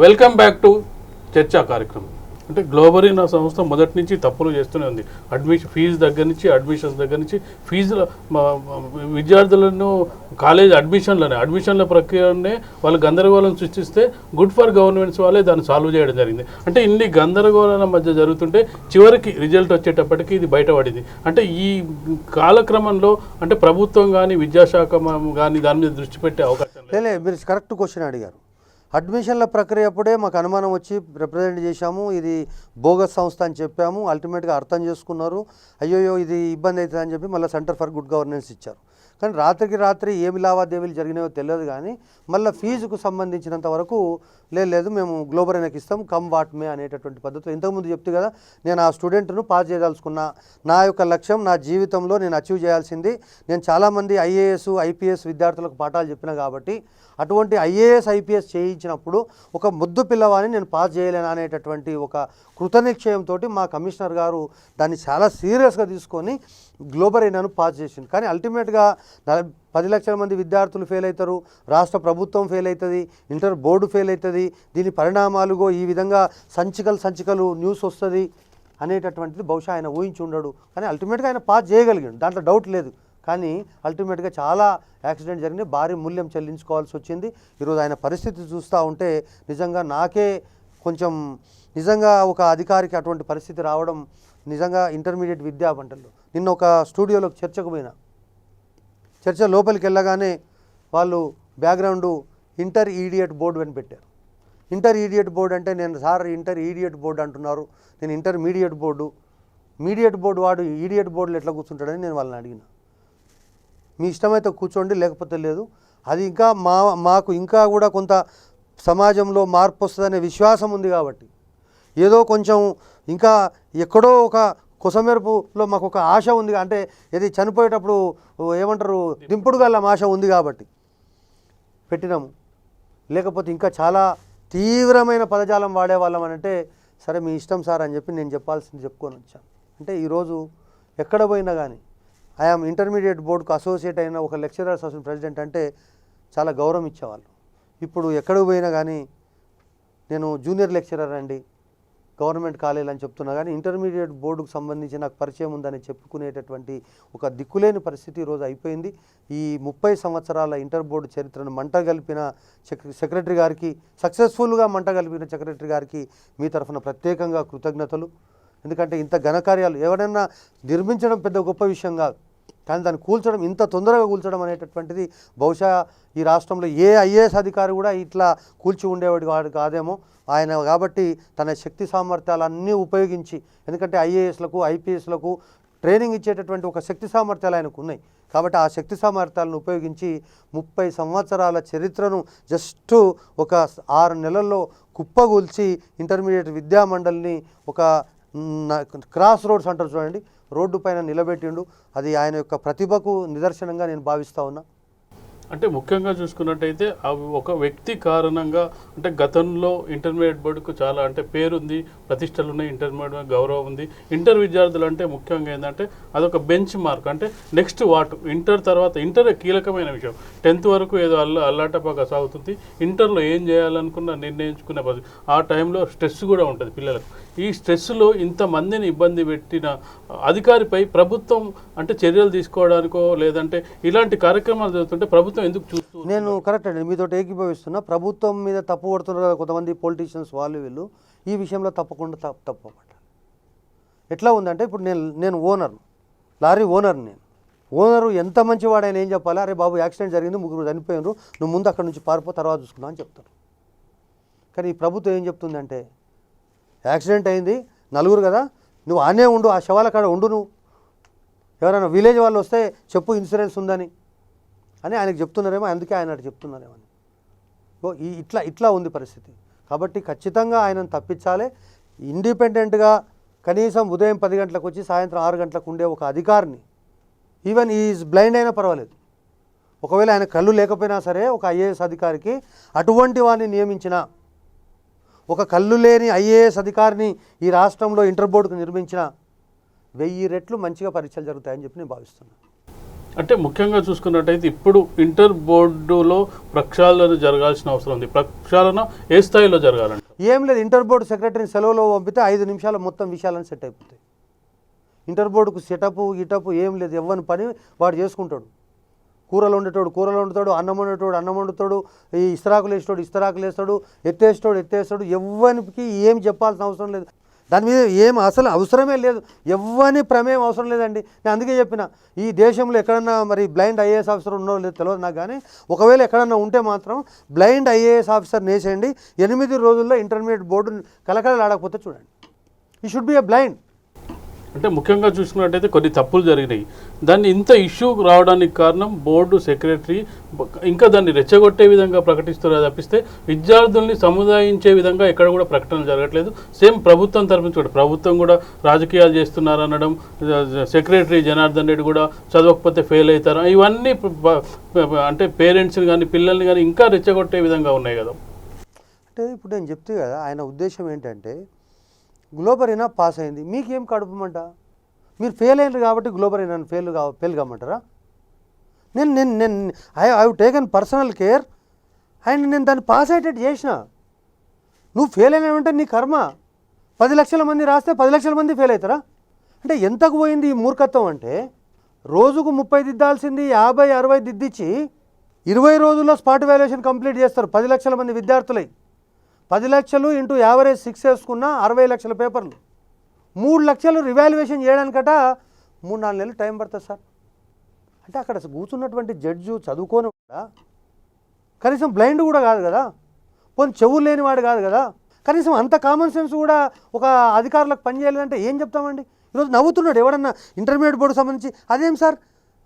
Welcome back to చర్చా కార్యక్రమం. అంటే గ్లోబరీ నా సంస్థ మొదటి నుంచి తప్పులు చేస్తూనే ఉంది. ఫీజు దగ్గర నుంచి, అడ్మిషన్స్ దగ్గర నుంచి, ఫీజుల విద్యార్థులను కాలేజ్ అడ్మిషన్ల ప్రక్రియనే వాళ్ళు గందరగోళం సృష్టిస్తే గుడ్ ఫర్ గవర్నమెంట్స్ వాళ్ళే దాన్ని సాల్వ్ చేయడం జరిగింది. అంటే ఇన్ని గందరగోళాల మధ్య జరుగుతుంటే చివరికి రిజల్ట్ వచ్చేటప్పటికి ఇది బయటపడింది. అంటే ఈ కాలక్రమంలో అంటే ప్రభుత్వం కానీ విద్యాశాఖ కానీ దాని మీద దృష్టి పెట్టే అవకాశం లేదు. మీరు కరెక్ట్ క్వశ్చన్ అడిగారు. అడ్మిషన్ల ప్రక్రియ అప్పుడే మాకు అనుమానం వచ్చి రిప్రజెంట్ చేశాము, ఇది బోగస్ సంస్థ అని చెప్పాము. అల్టిమేట్గా అర్థం చేసుకున్నారు, అయ్యోయో ఇది ఇబ్బంది అవుతుంది అని చెప్పి మళ్ళీ సెంటర్ ఫర్ గుడ్ గవర్నెన్స్ ఇచ్చారు. కానీ రాత్రికి రాత్రి ఏమి లావాదేవీలు జరిగినాయో తెలియదు. కానీ మళ్ళీ ఫీజుకు సంబంధించినంత వరకు లేదు మేము గ్లోబరీకి ఇస్తాం, కమ్ వాట్ మే అనేటటువంటి పద్ధతిలో ఇంతకుముందు చెప్తే కదా, నేను ఆ స్టూడెంట్ను పాస్ చేయదలుచుకున్నా. నా యొక్క లక్ష్యం నా జీవితంలో నేను అచీవ్ చేయాల్సింది. నేను చాలామంది ఐఏఎస్ ఐపీఎస్ విద్యార్థులకు పాఠాలు చెప్పిన కాబట్టి అటువంటి ఐఏఎస్ ఐపీఎస్ చేయించినప్పుడు ఒక ముద్దు పిల్లవాడిని నేను పాస్ చేయలేను అనేటటువంటి ఒక కృతనిశ్చయంతో మా కమిషనర్ గారు దాన్ని చాలా సీరియస్గా తీసుకొని గ్లోబరీ నన్ను పాస్ చేసింది. కానీ అల్టిమేట్గా 10 లక్షల మంది విద్యార్థులు ఫెయిల్ అవుతారు, రాష్ట్ర ప్రభుత్వం ఫెయిల్ అవుతుంది, ఇంటర్ బోర్డు ఫెయిల్ అవుతుంది, దీని పరిణామాలుగో ఈ విధంగా సంచికలు న్యూస్ వస్తుంది అనేటటువంటిది బహుశా ఆయన ఊహించి ఉండడు. కానీ అల్టిమేట్గా ఆయన పాస్ చేయగలిగాడు, దాంట్లో డౌట్ లేదు. కానీ అల్టిమేట్గా చాలా యాక్సిడెంట్ జరిగినాయి, భారీ మూల్యం చెల్లించుకోవాల్సి వచ్చింది. ఈరోజు ఆయన పరిస్థితి చూస్తూ ఉంటే నిజంగా నాకే కొంచెం నిజంగా ఒక అధికారికి అటువంటి పరిస్థితి రావడం నిజంగా ఇంటర్మీడియట్ విద్యా మండలిలో నిన్న ఒక స్టూడియోలోకి చర్చకు పోయినా, చర్చ లోపలికి వెళ్ళగానే వాళ్ళు బ్యాక్గ్రౌండ్ ఇంటర్ ఈడియట్ బోర్డు అని పెట్టారు. ఇంటర్ ఈడియట్ బోర్డు అంటే నేను సార్ ఇంటర్ ఈడియట్ బోర్డు అంటున్నారు, నేను ఇంటర్మీడియట్ బోర్డు. మీడియట్ బోర్డు వాడు ఈడియట్ బోర్డులు ఎట్లా కూర్చుంటాడని నేను వాళ్ళని అడిగిన. మీ ఇష్టమైతే కూర్చోండి, లేకపోతే లేదు. అది ఇంకా మాకు ఇంకా కూడా కొంత సమాజంలో మార్పు వస్తుందనే విశ్వాసం ఉంది కాబట్టి ఏదో కొంచెం ఇంకా ఎక్కడో ఒక కొసమెరుపులో మాకు ఒక ఆశ ఉంది. అంటే ఇది చనిపోయేటప్పుడు ఏమంటారు దింపుడు గల్ల ఆశ ఉంది కాబట్టి పెట్టినాము. లేకపోతే ఇంకా చాలా తీవ్రమైన పదజాలం వాడేవాళ్ళం అని అంటే సరే మీ ఇష్టం సార్ అని చెప్పి నేను చెప్పాల్సింది చెప్పుకొని వచ్చాను. అంటే ఈరోజు ఎక్కడ పోయినా కానీ ఐఎమ్ ఇంటర్మీడియట్ బోర్డుకు అసోసియేట్ అయిన ఒక లెక్చరర్స్ అసోసియేషన్ ప్రెసిడెంట్ అంటే చాలా గౌరవం ఇచ్చేవాళ్ళు. ఇప్పుడు ఎక్కడికి పోయినా కానీ నేను జూనియర్ లెక్చరర్ అండి గవర్నమెంట్ కాలేజీలు అని చెప్తున్నా, కానీ ఇంటర్మీడియట్ బోర్డుకు సంబంధించి నాకు పరిచయం ఉందని చెప్పుకునేటటువంటి ఒక దిక్కులేని పరిస్థితి ఈరోజు అయిపోయింది. ఈ 30 సంవత్సరాల ఇంటర్ బోర్డు చరిత్రను మంటగలిపిన సెక్రటరీ గారికి, సక్సెస్ఫుల్గా మంటగలిపిన సెక్రటరీ గారికి మీ తరఫున ప్రత్యేకంగా కృతజ్ఞతలు. ఎందుకంటే ఇంత ఘనకార్యాలు ఎవరైనా నిర్మించడం పెద్ద గొప్ప విషయం కాదు, కానీ దాన్ని కూల్చడం, ఇంత తొందరగా కూల్చడం అనేటటువంటిది బహుశా ఈ రాష్ట్రంలో ఏ ఐఏఎస్ అధికారి కూడా ఇట్లా కూల్చి ఉండేవాడు వాడు కాదేమో. ఆయన కాబట్టి తన శక్తి సామర్థ్యాలన్నీ ఉపయోగించి, ఎందుకంటే ఐఏఎస్లకు ఐపీఎస్లకు ట్రైనింగ్ ఇచ్చేటటువంటి ఒక శక్తి సామర్థ్యాలు ఆయనకు ఉన్నాయి కాబట్టి ఆ శక్తి సామర్థ్యాలను ఉపయోగించి 30 సంవత్సరాల చరిత్రను జస్ట్ ఒక 6 నెలల్లో కుప్పగూల్చి ఇంటర్మీడియట్ విద్యా మండలిని ఒక క్రాస్ రోడ్స్ అంటారు చూడండి, రోడ్డు పైన నిలబెట్టిండు. అది ఆయన యొక్క ప్రతిభకు నిదర్శనంగా నేను భావిస్తూ ఉన్నా. అంటే ముఖ్యంగా చూసుకున్నట్టయితే అవి ఒక వ్యక్తి కారణంగా, అంటే గతంలో ఇంటర్మీడియట్ బోర్డుకు చాలా అంటే పేరుంది, ప్రతిష్టలు ఉన్నాయి, ఇంటర్మీడియట్ గౌరవం ఉంది. ఇంటర్ విద్యార్థులు అంటే ముఖ్యంగా ఏంటంటే అదొక బెంచ్ మార్క్. అంటే నెక్స్ట్ వాట్ ఇంటర్ తర్వాత, ఇంటర్ కీలకమైన విషయం. 10th వరకు ఏదో అల్లాటపాగా సాగుతుంది, ఇంటర్లో ఏం చేయాలనుకున్న నిర్ణయించుకునే పద్ధతి. ఆ టైంలో స్ట్రెస్ కూడా ఉంటుంది పిల్లలకు. ఈ స్ట్రెస్లో ఇంతమందిని ఇబ్బంది పెట్టిన అధికారిపై ప్రభుత్వం అంటే చర్యలు తీసుకోవడానికో లేదంటే ఇలాంటి కార్యక్రమాలు జరుగుతుంటే ప్రభుత్వం ఎందుకు చూస్తూ? నేను కరెక్ట్ అండి, మీతో ఏకీభవిస్తున్నా. ప్రభుత్వం మీద తప్పు పడుతున్నారు కదా కొంతమంది పొలిటీషియన్స్, వీళ్ళు ఈ విషయంలో తప్పకుండా తప్పు పట్టాలి. ఎట్లా ఉందంటే ఇప్పుడు నేను ఓనర్ను, లారీ ఓనర్ని. ఓనరు ఎంత మంచివాడైనా ఏం చెప్పాలి, అరే బాబు యాక్సిడెంట్ జరిగింది, 3 చనిపోయినారు, నువ్వు ముందు అక్కడ నుంచి పారిపో, తర్వాత చూసుకున్నావు అని చెప్తారు. కానీ ఈ ప్రభుత్వం ఏం చెప్తుందంటే యాక్సిడెంట్ అయింది 4 కదా, నువ్వు ఆనే ఉండు, ఆ శవాల కాడ ఉండు, నువ్వు ఎవరైనా విలేజ్ వాళ్ళు వస్తే చెప్పు ఇన్సూరెన్స్ ఉందని అని ఆయనకు చెప్తున్నారేమో, అందుకే ఆయన అటు చెప్తున్నారేమో అని. ఇట్లా ఉంది పరిస్థితి. కాబట్టి ఖచ్చితంగా ఆయనను తప్పించాలి. ఇండిపెండెంట్గా కనీసం ఉదయం 10 గంటలకు వచ్చి సాయంత్రం 6 గంటలకు ఉండే ఒక అధికారిని, ఈవెన్ ఈజ్ బ్లైండ్ అయినా పర్వాలేదు, ఒకవేళ ఆయన కళ్ళు లేకపోయినా సరే ఒక ఐఏఎస్ అధికారికి అటువంటి వాడిని నియమించిన, ఒక కళ్ళు లేని ఐఏఎస్ అధికారిని ఈ రాష్ట్రంలో ఇంటర్ బోర్డుకు నిర్మించిన 1000 రెట్లు మంచిగా పరీక్షలు జరుగుతాయని చెప్పి నేను భావిస్తున్నాను. అంటే ముఖ్యంగా చూసుకున్నట్టయితే ఇప్పుడు ఇంటర్ బోర్డులో ప్రక్షాళన జరగాల్సిన అవసరం ఉంది. ప్రక్షాళన ఏ స్థాయిలో జరగాలంటే ఏం లేదు, ఇంటర్ బోర్డు సెక్రటరీని సెలవులో పంపితే 5 నిమిషాలు మొత్తం విషయాలను సెట్ అయిపోతాయి. ఇంటర్ బోర్డుకు సెటప్ గిటప్ ఏం లేదు, ఎవ్వని పని వాడు చేసుకుంటాడు. కూరలు వండుతాడు, అన్నం వండుతాడు, ఈ ఇస్తరాకులు వేస్తాడు, ఎత్తేస్తాడు. ఎవ్వనికి ఏం చెప్పాల్సిన అవసరం లేదు, దాని మీద ఏం అసలు అవసరమే లేదు, ఎవ్వని ప్రమేయం అవసరం లేదండి. నేను అందుకే చెప్పిన, ఈ దేశంలో ఎక్కడన్నా మరి బ్లైండ్ ఐఏఎస్ ఆఫీసర్ ఉన్నో లేదో తెలియదు నాకు, కానీ ఒకవేళ ఎక్కడన్నా ఉంటే మాత్రం బ్లైండ్ ఐఏఎస్ ఆఫీసర్ నేసేయండి. 8 రోజుల్లో ఇంటర్మీడియట్ బోర్డు కలకలలాడకపోతే చూడండి. ఈ షుడ్ బి ఏ బ్లైండ్. అంటే ముఖ్యంగా చూసుకున్నట్టయితే కొన్ని తప్పులు జరిగినాయి. దాన్ని ఇంత ఇష్యూ రావడానికి కారణం బోర్డు సెక్రటరీ ఇంకా దాన్ని రెచ్చగొట్టే విధంగా ప్రకటిస్తున్నారు తప్పిస్తే విద్యార్థుల్ని సముదాయించే విధంగా ఎక్కడ కూడా ప్రకటన జరగట్లేదు. సేమ్ ప్రభుత్వం తరఫు నుంచి కూడా ప్రభుత్వం కూడా రాజకీయాలు చేస్తున్నారు అనడం, సెక్రటరీ జనార్దన్ రెడ్డి కూడా చదవకపోతే ఫెయిల్ అవుతారు, ఇవన్నీ అంటే పేరెంట్స్ని కానీ పిల్లల్ని కానీ ఇంకా రెచ్చగొట్టే విధంగా ఉన్నాయి కదా. అంటే ఇప్పుడు నేను చెప్తే కదా, ఆయన ఉద్దేశం ఏంటంటే గ్లోబల్ అయినా పాస్ అయింది, మీకేం కడుపుమంట, మీరు ఫెయిల్ అయినారు కాబట్టి గ్లోబల్ అయినా ఫెయిల్ కామంటారా? నేను I have taken personal care and నేను దాన్ని పాస్ అయ్యేటట్టు చేసిన. నువ్వు ఫెయిల్ అయినావంటే నీ కర్మ. 10 లక్షల మంది రాస్తే 10 లక్షల మంది ఫెయిల్ అవుతారా? అంటే ఎంతకు పోయింది ఈ మూర్ఖత్వం అంటే, రోజుకు 30 దిద్దాల్సింది 50-60 దిద్దిచ్చి 20 రోజుల్లో స్పాట్ వాల్యుయేషన్ కంప్లీట్ చేస్తారు 10 లక్షల మంది విద్యార్థులై. 10 లక్షలు ఇంటూ యావరేజ్ 6 వేసుకున్న 60 లక్షల పేపర్లు. 3 లక్షలు రివాల్యుయేషన్ చేయడానికట 3-4 నెలలు టైం పడుతుంది సార్. అంటే అక్కడ కూర్చున్నటువంటి జడ్జు చదువుకోని కూడా, కనీసం బ్లైండ్ కూడా కాదు కదా, పోనీ చెవులు లేనివాడు కాదు కదా, కనీసం అంత కామన్ సెన్స్ కూడా ఒక అధికారులకు పనిచేయాలంటే ఏం చెప్తామండి? ఈరోజు నవ్వుతున్నాడు ఎవడన్నా ఇంటర్మీడియట్ బోర్డు సంబంధించి, అదేం సార్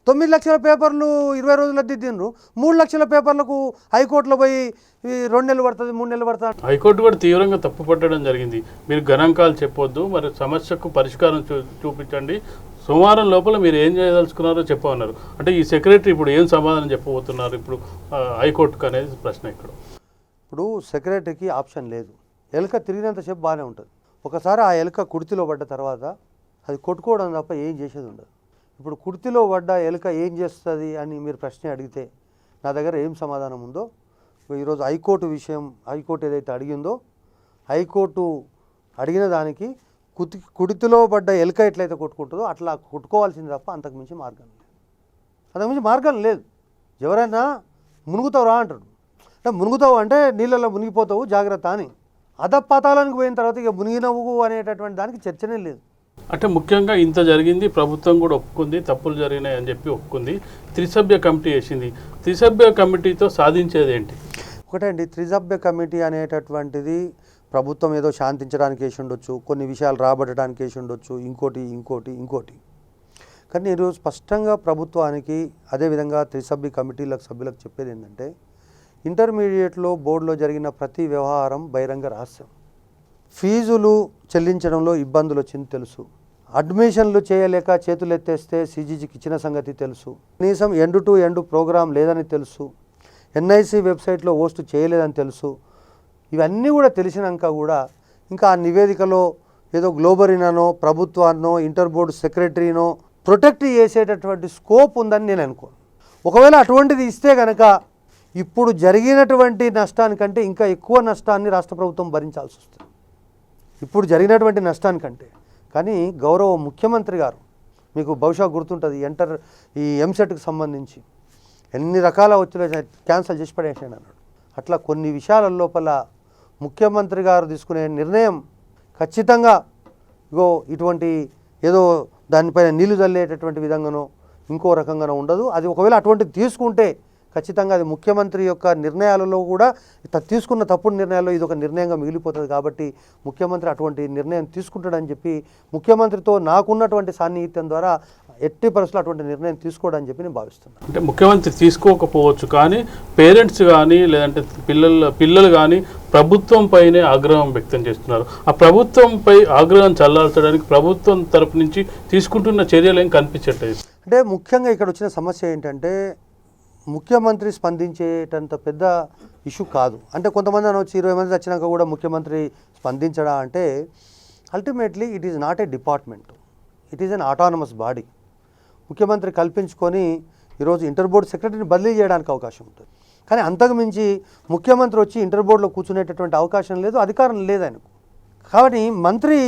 9 లక్షల పేపర్లు 20 రోజుల్లో దిద్దిండ్రు, 3 లక్షల పేపర్లకు హైకోర్టులో పోయి 2 నెలలు పడుతుంది 3 నెలలు పడుతుంది. హైకోర్టు కూడా తీవ్రంగా తప్పుపట్టడం జరిగింది. మీరు గణాంకాలు చెప్పొద్దు, మరి సమస్యకు పరిష్కారం చూపించండి, సోమవారం లోపల మీరు ఏం చేయదలుచుకున్నారో చెప్పమన్నారు. అంటే ఈ సెక్రటరీ ఇప్పుడు ఏం సమాధానం చెప్పబోతున్నారు ఇప్పుడు హైకోర్టుకు అనేది ప్రశ్న ఇక్కడ. ఇప్పుడు సెక్రటరీకి ఆప్షన్ లేదు, ఎలుక తిరిగినంతసేపు బాగానే ఉంటుంది. ఒకసారి ఆ ఎలుక కుడితిలో పడ్డ తర్వాత అది కొట్టుకోవడం తప్ప ఏం చేసేది ఉండదు. ఇప్పుడు కుర్తిలో పడ్డ ఎలుక ఏం చేస్తుంది అని మీరు ప్రశ్న అడిగితే నా దగ్గర ఏం సమాధానం ఉందో, ఈరోజు హైకోర్టు ఏదైతే అడిగిందో, హైకోర్టు అడిగిన దానికి కుడితిలో పడ్డ ఎలుక ఎట్లయితే కొట్టుకుంటుందో అట్లా కొట్టుకోవాల్సింది తప్ప అంతకుమించి మార్గం లేదు. ఎవరైనా మునుగుతావురా అంటాడు, అంటే మునుగుతావు అంటే నీళ్ళల్లో మునిగిపోతావు జాగ్రత్త అని. అధపాతాళానికి పోయిన తర్వాత ఇక మునిగినవు అనేటటువంటి దానికి చర్చనే లేదు. అంటే ముఖ్యంగా ఇంత జరిగింది, ప్రభుత్వం కూడా ఒప్పుకుంది, తప్పులు జరిగినాయి అని చెప్పి ఒప్పుకుంది, త్రిసభ్య కమిటీ వేసింది. త్రిసభ్య కమిటీతో సాధించేది ఏంటి? ఒకటండి, త్రిసభ్య కమిటీ అనేటటువంటిది ప్రభుత్వం ఏదో శాంతించడానికి వేసి ఉండొచ్చు, కొన్ని విషయాలు రాబట్టడానికి వేసి ఉండొచ్చు, ఇంకోటి. కానీ ఈరోజు స్పష్టంగా ప్రభుత్వానికి అదేవిధంగా త్రిసభ్య సభ్యులకు చెప్పేది ఏంటంటే, ఇంటర్మీడియట్లో బోర్డులో జరిగిన ప్రతి వ్యవహారం బహిరంగ రహస్యం. ఫీజులు చెల్లించడంలో ఇబ్బందులు వచ్చింది తెలుసు, అడ్మిషన్లు చేయలేక చేతులు ఎత్తేస్తే సీజీజీకి ఇచ్చిన సంగతి తెలుసు, కనీసం ఎండ్ టు ఎండ్ ప్రోగ్రాం లేదని తెలుసు, ఎన్ఐసి వెబ్సైట్లో పోస్ట్ చేయలేదని తెలుసు. ఇవన్నీ కూడా తెలిసినాక కూడా ఇంకా ఆ నివేదికలో ఏదో గ్లోబరీనో ప్రభుత్వాన్నో ఇంటర్ బోర్డు సెక్రటరీనో ప్రొటెక్ట్ చేసేటటువంటి స్కోప్ ఉందని నేను అనుకోను. ఒకవేళ అటువంటిది ఇస్తే కనుక ఇప్పుడు జరిగినటువంటి నష్టానికంటే ఇంకా ఎక్కువ నష్టాన్ని రాష్ట్ర ప్రభుత్వం భరించాల్సి వస్తుంది, ఇప్పుడు జరిగినటువంటి నష్టానికంటే. కానీ గౌరవ ముఖ్యమంత్రి గారు, మీకు బహుశా గుర్తుంటుంది, ఈ ఎంసెట్కి సంబంధించి ఎన్ని రకాల ఒత్తిడి క్యాన్సిల్ చేసి పడేసాను అన్నాడు. అట్లా కొన్ని విషయాల లోపల ముఖ్యమంత్రి గారు తీసుకునే నిర్ణయం ఖచ్చితంగా ఇటువంటి ఏదో దానిపైన నీళ్లు చల్లేటటువంటి విధంగానో ఇంకో రకంగానో ఉండదు. అది ఒకవేళ అటువంటిది తీసుకుంటే ఖచ్చితంగా అది ముఖ్యమంత్రి యొక్క నిర్ణయాలలో కూడా తీసుకున్న తప్పుడు నిర్ణయాల్లో ఇది ఒక నిర్ణయంగా మిగిలిపోతుంది. కాబట్టి ముఖ్యమంత్రి అటువంటి నిర్ణయం తీసుకుంటాడని చెప్పి, ముఖ్యమంత్రితో నాకున్నటువంటి సాన్నిహిత్యం ద్వారా ఎట్టి పరిస్థితుల్లో అటువంటి నిర్ణయం తీసుకోవడానికి చెప్పి నేను భావిస్తున్నాను. అంటే ముఖ్యమంత్రి తీసుకోకపోవచ్చు, కానీ పేరెంట్స్ కానీ లేదంటే పిల్లలు కానీ ప్రభుత్వం పైనే ఆగ్రహం వ్యక్తం చేస్తున్నారు. ఆ ప్రభుత్వంపై ఆగ్రహం చల్లార్చడానికి ప్రభుత్వం తరపు నుంచి తీసుకుంటున్న చర్యలు ఏం కనిపించట్లేదు. అంటే ముఖ్యంగా ఇక్కడ వచ్చిన సమస్య ఏంటంటే, ముఖ్యమంత్రి స్పందించేటంత పెద్ద ఇష్యూ కాదు. అంటే కొంతమంది అనొచ్చు 20 మంది వచ్చినాక కూడా ముఖ్యమంత్రి స్పందించడా అంటే, ultimately it is not a department, it is an autonomous body. ముఖ్యమంత్రి కల్పించుకొని ఈరోజు ఇంటర్ బోర్డు సెక్రటరీని బదిలీ చేయడానికి అవకాశం ఉంటుంది. కానీ అంతకు మించి ముఖ్యమంత్రి వచ్చి ఇంటర్ బోర్డులో కూర్చునేటటువంటి అవకాశం లేదు, అధికారం లేదు ఆయనకు. కాబట్టి మంత్రి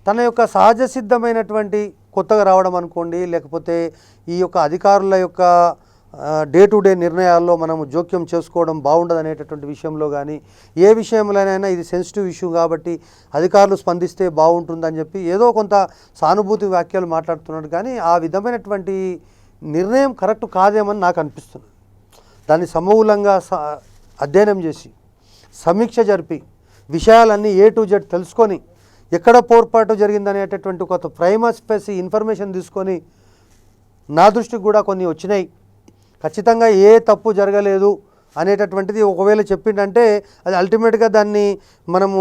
తన యొక్క సహజ సిద్ధమైనటువంటి కొత్తగా రావడం అనుకోండి, లేకపోతే ఈ యొక్క అధికారుల యొక్క డే టు డే నిర్ణయాల్లో మనము జోక్యం చేసుకోవడం బాగుండదు అనేటటువంటి విషయంలో కానీ, ఏ విషయంలోనైనా ఇది సెన్సిటివ్ ఇష్యూ కాబట్టి అధికారులు స్పందిస్తే బాగుంటుందని చెప్పి ఏదో కొంత సానుభూతి వ్యాఖ్యలు మాట్లాడుతున్నాడు. కానీ ఆ విధమైనటువంటి నిర్ణయం కరెక్ట్ కాదేమని నాకు అనిపిస్తుంది. దాన్ని సమూలంగా అధ్యయనం చేసి సమీక్ష జరిపి విషయాలన్నీ A to Z తెలుసుకొని ఎక్కడ పొరపాటు జరిగిందనేటటువంటి ఒక ప్రైమరీ స్పెసి ఇన్ఫర్మేషన్ తీసుకొని, నా దృష్టికి కూడా కొన్ని వచ్చినాయి, ఖచ్చితంగా ఏ తప్పు జరగలేదు అనేటటువంటిది ఒకవేళ చెప్పిండంటే అది అల్టిమేట్గా దాన్ని మనము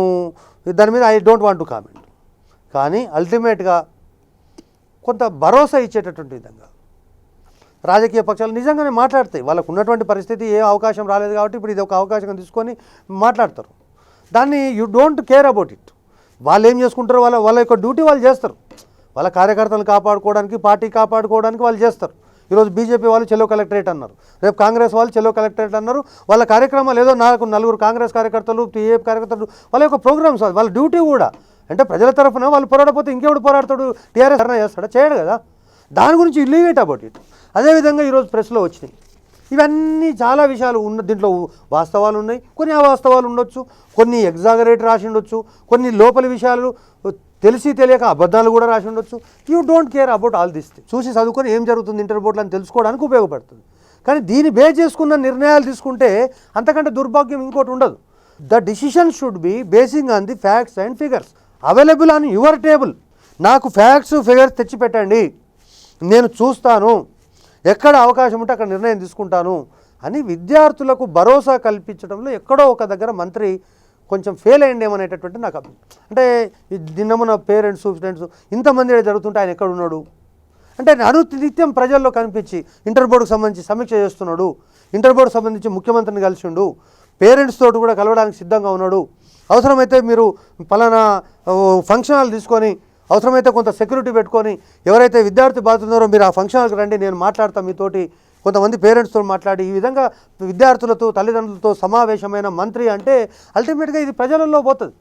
దాని మీద I don't want to comment. కానీ అల్టిమేట్గా కొంత భరోసా ఇచ్చేటటువంటి విధంగా రాజకీయ పక్షాలు నిజంగానే మాట్లాడతాయి. వాళ్ళకు ఉన్నటువంటి పరిస్థితి ఏ అవకాశం రాలేదు కాబట్టి ఇప్పుడు ఇది ఒక అవకాశం తీసుకొని మాట్లాడతారు. దాన్ని you don't care about it. వాళ్ళు ఏం చేసుకుంటారో వాళ్ళ యొక్క డ్యూటీ వాళ్ళు చేస్తారు. వాళ్ళ కార్యకర్తలను కాపాడుకోవడానికి, పార్టీ కాపాడుకోవడానికి వాళ్ళు చేస్తారు. ఈరోజు బీజేపీ వాళ్ళు చెలో కలెక్టరేట్ అన్నారు, రేపు కాంగ్రెస్ వాళ్ళు చెలో కలెక్టరేట్ అన్నారు. వాళ్ళ కార్యక్రమాలు ఏదో నలుగురు కాంగ్రెస్ కార్యకర్తలు, టీఏపీ కార్యకర్తలు, వాళ్ళ యొక్క ప్రోగ్రామ్స్, వాళ్ళ డ్యూటీ కూడా అంటే ప్రజల తరఫున వాళ్ళు పోరాడపోతే ఇంకెవడు పోరాడతాడు? టీఆర్ఎస్ చేస్తాడా? చేయడు కదా. దాని గురించి లీవ్ ఇట్ అబౌట్ ఇట్. అదేవిధంగా ఈరోజు ప్రెస్లో వచ్చినాయి ఇవన్నీ చాలా విషయాలు దీంట్లో వాస్తవాలు ఉన్నాయి, కొన్ని అవాస్తవాలు ఉండొచ్చు, కొన్ని ఎగ్జాగరేట్ రాసి ఉండొచ్చు, కొన్ని లోపలి విషయాలు తెలిసి తెలియక అబద్ధాలు కూడా రాసి ఉండొచ్చు. You don't care about all this thing. చూసి చదువుకొని ఏం జరుగుతుంది ఇంటర్ బోర్డులో అని తెలుసుకోవడానికి ఉపయోగపడుతుంది. కానీ దీన్ని బేస్ చేసుకున్న నిర్ణయాలు తీసుకుంటే అంతకంటే దుర్భాగ్యం ఇంకోటి ఉండదు. The decision should be basing on the facts and figures available on your table. నాకు ఫ్యాక్ట్స్ ఫిగర్స్ తెచ్చిపెట్టండి, నేను చూస్తాను, ఎక్కడ అవకాశం ఉంటే అక్కడ నిర్ణయం తీసుకుంటాను అని విద్యార్థులకు భరోసా కల్పించడంలో ఎక్కడో ఒక దగ్గర మంత్రి కొంచెం ఫెయిల్ అయ్యిండేమనేటటువంటి నాకు అంటే నిన్నమున పేరెంట్స్ స్టూడెంట్స్ ఇంతమంది జరుగుతుంటే ఆయన ఎక్కడ ఉన్నాడు అంటే నిత్యం ప్రజల్లో కనిపించి ఇంటర్ బోర్డుకు సంబంధించి సమీక్ష చేస్తున్నాడు, ఇంటర్ బోర్డుకు సంబంధించి ముఖ్యమంత్రిని కలిసిండు, పేరెంట్స్ తోటి కూడా కలవడానికి సిద్ధంగా ఉన్నాడు, అవసరమైతే మీరు పలానా ఫంక్షన్ హాల్ తీసుకొని అవసరమైతే కొంత సెక్యూరిటీ పెట్టుకొని ఎవరైతే విద్యార్థి బాధితున్నారో మీరు ఆ ఫంక్షన్కి రండి, నేను మాట్లాడతాను మీతోటి, కొంతమంది పేరెంట్స్తో మాట్లాడి ఈ విధంగా విద్యార్థులతో తల్లిదండ్రులతో సమావేశమైన మంత్రి అంటే అల్టిమేట్గా ఇది ప్రజలలో పోతుంది.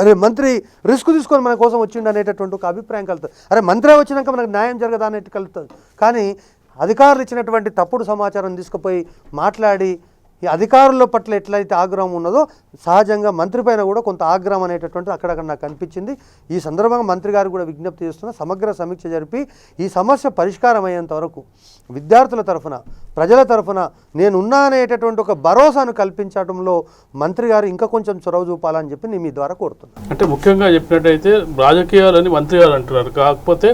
అరే మంత్రి రిస్క్ తీసుకొని మన కోసం వచ్చిండు అనేటటువంటి ఒక అభిప్రాయం కలుగుతుంది. అరే మంత్రి వచ్చినాక మనకు న్యాయం జరగదా అనేట్టు కలుగుతుంది. కానీ అధికారులు ఇచ్చినటువంటి తప్పుడు సమాచారం తీసుకుపోయి మాట్లాడి ఈ అధికారుల పట్ల ఎట్లయితే ఆగ్రహం ఉన్నదో సహజంగా మంత్రి పైన కూడా కొంత ఆగ్రహం అనేటటువంటిది అక్కడక్కడ నాకు కనిపించింది. ఈ సందర్భంగా మంత్రి గారు కూడా విజ్ఞప్తి చేస్తున్న సమగ్ర సమీక్ష జరిపి ఈ సమస్య పరిష్కారం అయ్యేంత వరకు విద్యార్థుల తరఫున ప్రజల తరఫున నేనున్నా అనేటటువంటి ఒక భరోసాను కల్పించడంలో మంత్రి గారు ఇంకా కొంచెం చొరవ చూపాలని చెప్పి నేను మీ ద్వారా కోరుతున్నాను. అంటే ముఖ్యంగా చెప్పినట్టయితే రాజకీయాలని మంత్రి గారు అంటున్నారు, కాకపోతే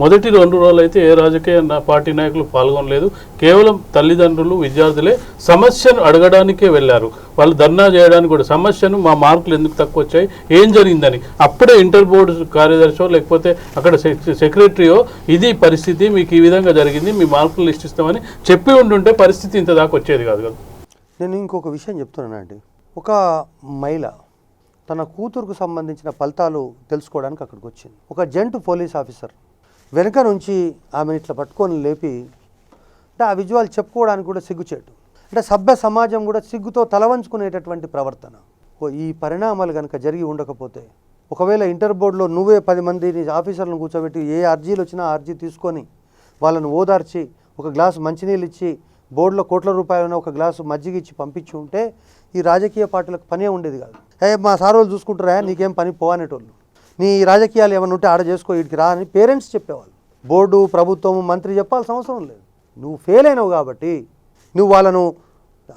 మొదటి 2 రోజులు అయితే ఏ రాజకీయ పార్టీ నాయకులు పాల్గొనలేదు. కేవలం తల్లిదండ్రులు విద్యార్థులే సమస్యను అడగడానికే వెళ్ళారు. వాళ్ళు ధర్నా చేయడానికి కూడా సమస్యను మా మార్కులు ఎందుకు తక్కువ వచ్చాయి, ఏం జరిగిందని అప్పుడే ఇంటర్ బోర్డు కార్యదర్శో లేకపోతే అక్కడ సెక్రటరీయో ఇది పరిస్థితి మీకు ఈ విధంగా జరిగింది మీ మార్కులు లిస్ట్ ఇస్తామని చెప్పి ఉంటుంటే పరిస్థితి ఇంత దాకా వచ్చేది కాదు కదా. నేను ఇంకొక విషయం చెప్తున్నానండి. ఒక మహిళ తన కూతురుకు సంబంధించిన ఫలితాలు తెలుసుకోవడానికి అక్కడికి వచ్చింది. ఒక జెంట్ పోలీస్ ఆఫీసర్ వెనుక నుంచి ఆమెను ఇట్లా పట్టుకొని లేపి అంటే ఆ విజువల్ చెప్పుకోవడానికి కూడా సిగ్గుచేటు, అంటే సభ్య సమాజం కూడా సిగ్గుతో తలవంచుకునేటటువంటి ప్రవర్తన. ఈ పరిణామాలు కనుక జరిగి ఉండకపోతే ఒకవేళ ఇంటర్ బోర్డులో నువ్వే 10 మందిని ఆఫీసర్లను కూర్చోబెట్టి ఏ అర్జీలు వచ్చినా ఆ అర్జీ తీసుకొని వాళ్ళను ఓదార్చి ఒక గ్లాసు మంచినీళ్ళు ఇచ్చి బోర్డులో కోట్ల రూపాయలను ఒక గ్లాసు మజ్జిగ ఇచ్చి పంపించి ఉంటే ఈ రాజకీయ పార్టీలకు పనే ఉండేది కాదు. మా సార్ వాళ్ళు చూసుకుంటారా, నీకేం పని పోవనేటోళ్ళు, నీ రాజకీయాలు ఏమైనా ఉంటే ఆడ చేసుకో, వీడికి రా అని పేరెంట్స్ చెప్పేవాళ్ళు. బోర్డు ప్రభుత్వం మంత్రి చెప్పాల్సిన అవసరం లేదు. నువ్వు ఫెయిల్ అయినావు కాబట్టి నువ్వు వాళ్ళను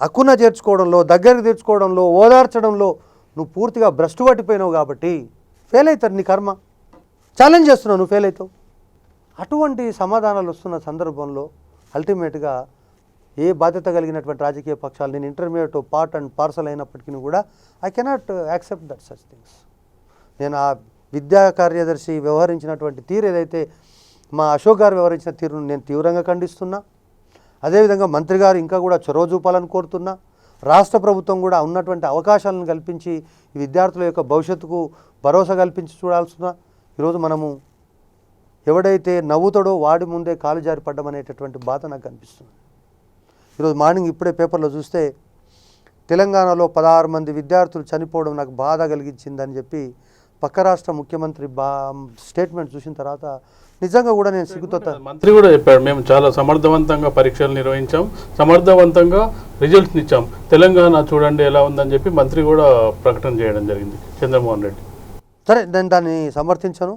హక్కున చేర్చుకోవడంలో దగ్గరికి తెచ్చుకోవడంలో ఓదార్చడంలో నువ్వు పూర్తిగా భ్రష్టు పట్టిపోయినావు కాబట్టి ఫెయిల్ అవుతారు, నీ కర్మ. ఛాలెంజ్ చేస్తున్నావు, నువ్వు ఫెయిల్ అవుతావు. అటువంటి సమాధానాలు వస్తున్న సందర్భంలో అల్టిమేట్గా ఏ బాధ్యత కలిగినటువంటి రాజకీయ పక్షాలు నేను ఇంటర్మీడియట్ పార్ట్ అండ్ పార్సల్ అయినప్పటికీ కూడా I cannot accept that such things. నేను ఆ విద్యా కార్యదర్శి వ్యవహరించినటువంటి తీరు ఏదైతే మా అశోక్ గారు వ్యవహరించిన తీరును నేను తీవ్రంగా ఖండిస్తున్నా. అదేవిధంగా మంత్రి గారు ఇంకా కూడా చొరవ చూపాలని కోరుతున్నా. రాష్ట్ర ప్రభుత్వం కూడా ఉన్నటువంటి అవకాశాలను కల్పించి ఈ విద్యార్థుల యొక్క భవిష్యత్తుకు భరోసా కల్పించి చూడాల్సిన ఈరోజు మనము ఎవడైతే నవ్వుతాడో వాడి ముందే కాలు జారి పడ్డం అనేటటువంటి బాధ నాకు కనిపిస్తుంది. ఈరోజు మార్నింగ్ ఇప్పుడే పేపర్లో చూస్తే తెలంగాణలో 16 మంది విద్యార్థులు చనిపోవడం నాకు బాధ కలిగించిందని చెప్పి పక్క రాష్ట్ర ముఖ్యమంత్రి స్టేట్మెంట్ చూసిన తర్వాత నిజంగా కూడా నేను సిగ్గుతో. మంత్రి కూడా చెప్పాడు, మేము చాలా సమర్థవంతంగా పరీక్షలు నిర్వహించాం, సమర్థవంతంగా రిజల్ట్స్ ఇచ్చాం, తెలంగాణ చూడండి ఎలా ఉందని చెప్పి మంత్రి కూడా ప్రకటన చేయడం జరిగింది చంద్రమోహన్ రెడ్డి. సరే నేను దాన్ని సమర్థించను,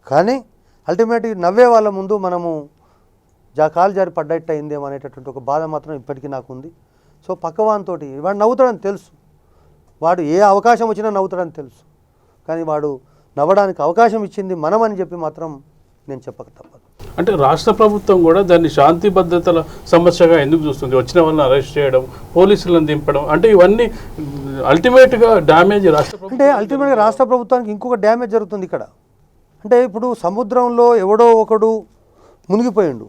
కానీ అల్టిమేట్గా నవ్వే వాళ్ళ ముందు మనము కాలు జారి పడ్డట్టు అయిందేమో అనేటటువంటి ఒక బాధ మాత్రం ఇప్పటికీ నాకు ఉంది. సో పక్కవానితోటి వాడు నవ్వుతాడని తెలుసు, వాడు ఏ అవకాశం వచ్చినా నవ్వుతాడని తెలుసు, కానీ వాడు నవ్వడానికి అవకాశం ఇచ్చింది మనం అని చెప్పి మాత్రం నేను చెప్పక తప్పదు. అంటే రాష్ట్ర ప్రభుత్వం కూడా దాన్ని శాంతి భద్రతల సమస్యగా ఎందుకు చూస్తుంది? వచ్చిన వాళ్ళని అరెస్ట్ చేయడం, పోలీసులను దింపడం, అంటే ఇవన్నీ అల్టిమేట్గా డ్యామేజ్ రాష్ట్ర ప్రభుత్వం. అంటే అల్టిమేట్గా రాష్ట్ర ప్రభుత్వానికి ఇంకొక డ్యామేజ్ జరుగుతుంది ఇక్కడ. అంటే ఇప్పుడు సముద్రంలో ఎవడో ఒకడు మునిగిపోయిండు,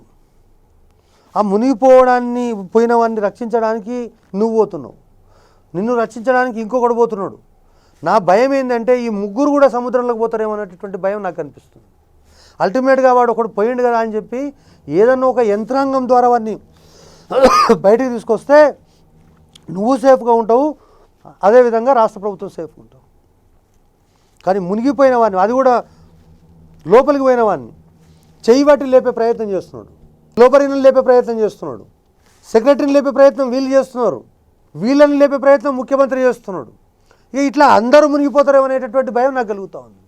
ఆ మునిగిపోవడాన్ని పోయిన వాడిని రక్షించడానికి నువ్వు పోతున్నావు, నిన్ను రక్షించడానికి ఇంకొకడు పోతున్నాడు. నా భయం ఏంటంటే ఈ ముగ్గురు కూడా సముద్రంలోకి పోతారేమో అనేటటువంటి భయం నాకు అనిపిస్తుంది. అల్టిమేట్గా వాడు ఒకడు పోయిండు కదా అని చెప్పి ఏదన్నా ఒక యంత్రాంగం ద్వారా వాడిని బయటికి తీసుకొస్తే నువ్వు సేఫ్గా ఉంటావు, అదేవిధంగా రాష్ట్ర ప్రభుత్వం సేఫ్గా ఉంటావు. కానీ మునిగిపోయిన వాడిని, అది కూడా లోపలికి పోయిన వాడిని చెయ్యి బట్టి లేపే ప్రయత్నం చేస్తున్నాడు, గ్లోబరీని లేపే ప్రయత్నం చేస్తున్నాడు, సెక్రటరీని లేపే ప్రయత్నం వీళ్ళు చేస్తున్నారు, వీళ్ళని లేపే ప్రయత్నం ముఖ్యమంత్రి చేస్తున్నాడు. ఇక ఇట్లా అందరూ మునిగిపోతారేమో అనేటటువంటి భయం నాకు కలుగుతూ ఉంది.